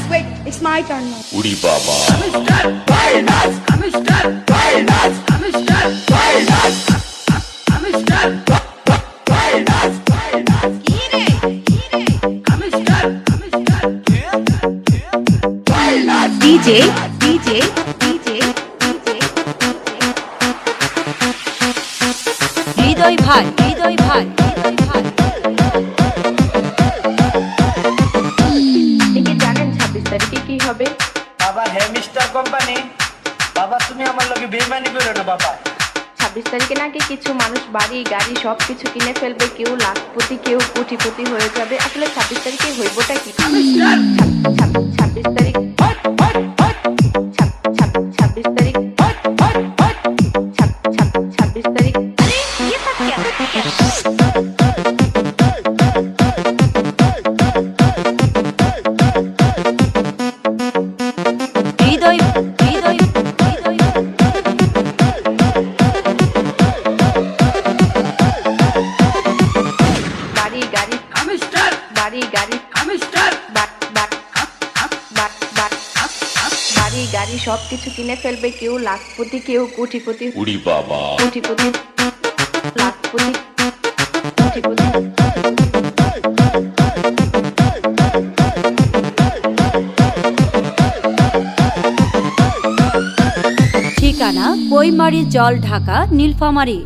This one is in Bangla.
Wait, it's my turn now. Uri Baba. DJ হৃদয় ভাই কি জানেন 26 তারিখে কি হবে? বাবা হে মিস্টার কোম্পানি, বাবা তুমি আমার লগে বেইমানি করো না বাবা। 26 তারিখে নাকি কিছু মানুষ বাড়ি গাড়ি সবকিছু কিনে ফেলবে, কেউ লাখপতি কেউ কোটিপতি হয়ে যাবে। আসলে 26 তারিখে হইবটা কি? 26 তারিখ 26 তারিখ 26 তারিখ হৃদয় বাড়ি গাড়ি বাড়ি গাড়ি সবকিছু কিনে ফেলবে, কেউ লাখপতি কেউ কোটিপতি। Uri Baba. কোটিপতি লাখপতি কোটিপতি। ঠিকানা বইমারি জল ঢাকা নীলফামারী।